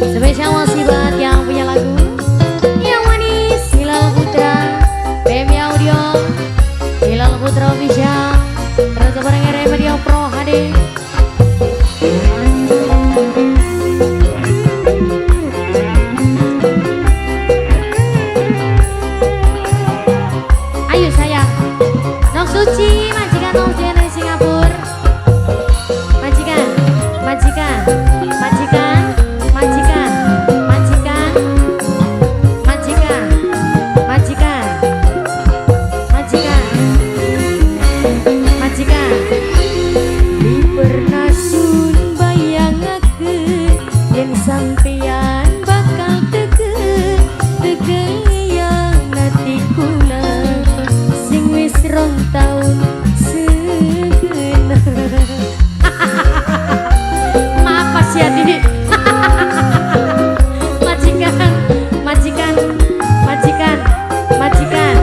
Spesial masih buat yang punya lagu yang manis, Hilal Putra, BMI Audio, Hilal Putra Official, terus bareng Radio Pro HD. Ayo sayang, Nok Suci, majikan Nok Suci dari Singapura. Majikan, majikan, majikan, majikan, majikan, majikan, majikan, majikan, majikan. Di pernah sun bayangakeun yen sampeyan bakal teke yang nanti kula sing wis 2 taun segenap. Maaf Mas Yadi. Majikan, majikan, majikan, majikan.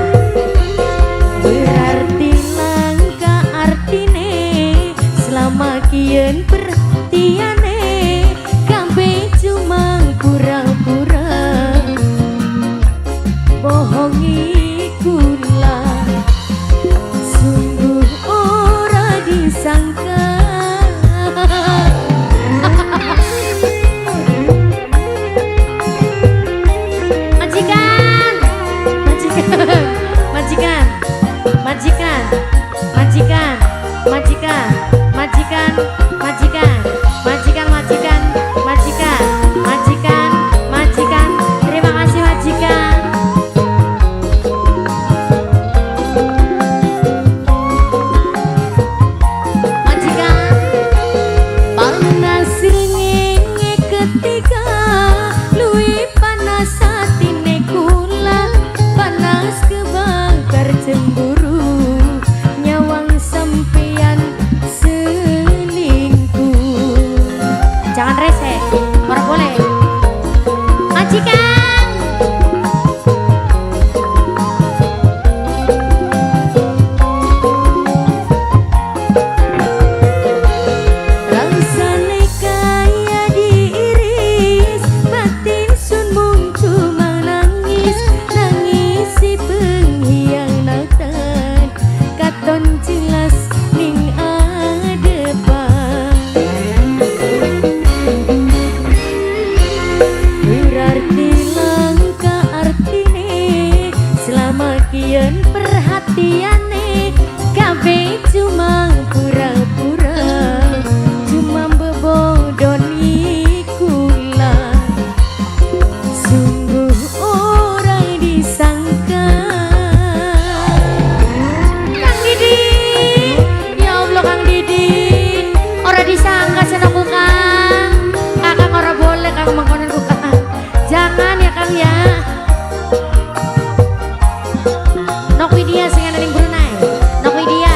Berarti langka artine selama kian perhatiane kabeh cuma pura-pura bohongi kula sungguh ora disangka. Majikan, majikan, majikan, majikan, majikan, majikan, majikan, majikan, majikan, majikan, majikan, majikan, majikan. Terima kasih majikan. Majikan panas srengenge ketika luwih panas hatine kula, panas kebakar cemburu nyawang sampeyan selingkuh. Jangan rese, ora boleh. Majikan, rasane kaya diiris, batin sun mung cuma nangis, nangisi pengkhianatan, katon jelas ning adepan. Berarti langka artine selama kian perhatiane kabeh cuma pura-pura, cuma bebodoni kula sungguh orang disangka. Kang Didi, ya Allah Kang Didi, ora disangka senengku Kang. Kakang ora boleh Kang mengkonon ku Kang. Jangan ya Kang ya. Nok Widya sing ana ning Brunei. Nok Widya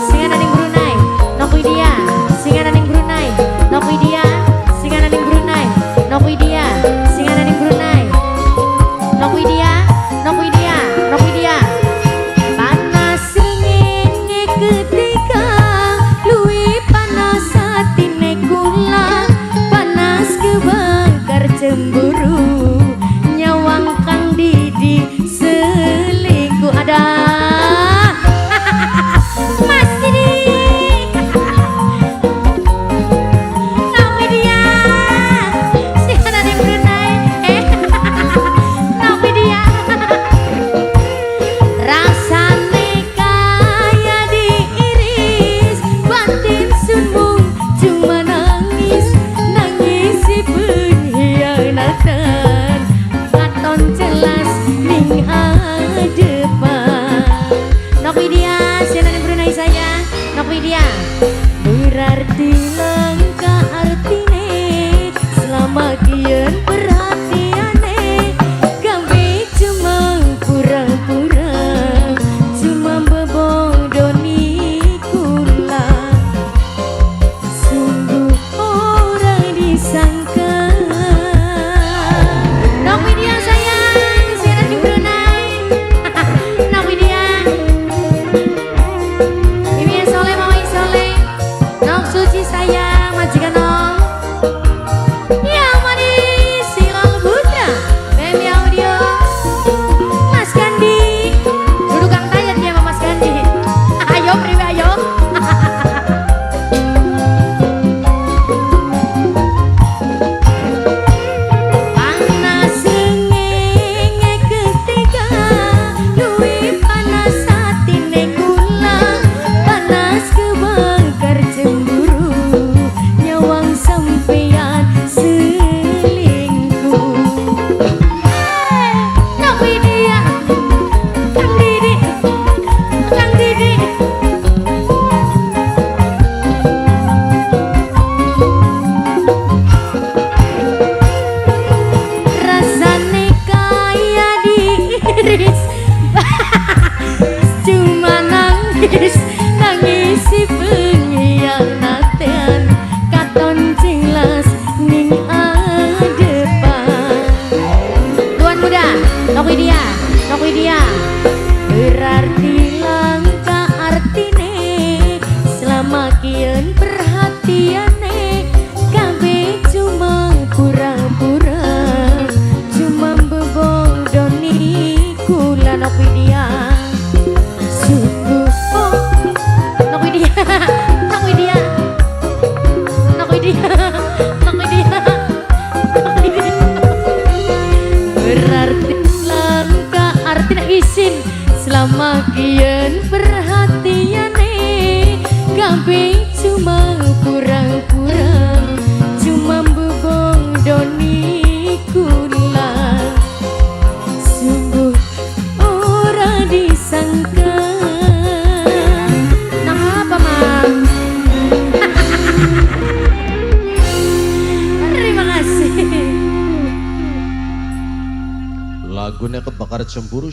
sing ana ning Brunei. Nok Widya sing ana ning Brunei. Nok Widya sing ana ning Brunei. Nok Widya sing ana ning Brunei. Nok Widya, Nok Widya, Nok Widya. Panas srengenge ketika luwih panas hatine kula, panas kebakar cemburu nyawang Kang Didi selingkuh. Ada Mas Didi. Nok Widya sing ana ning Brunei. Nok Widya. Rasane kaya diiris, batin sunmung cuma nangis, nangisi pengkhianatan, katon jelas ning adepan. Nok Widya sing ana ning Brunei sayang. Nok Widya. Berarti langka artine selama kian perhatiane kabeh cuma pura-pura, cuma bebodoni kula sungguh orang disangka. Nok Widya sayang, sing ana di Brunei. Nok Widya. Bibi Soleh, Mama Soleh. Nok Suci sayang, majikan Nok. Lagunya kebakar cemburu.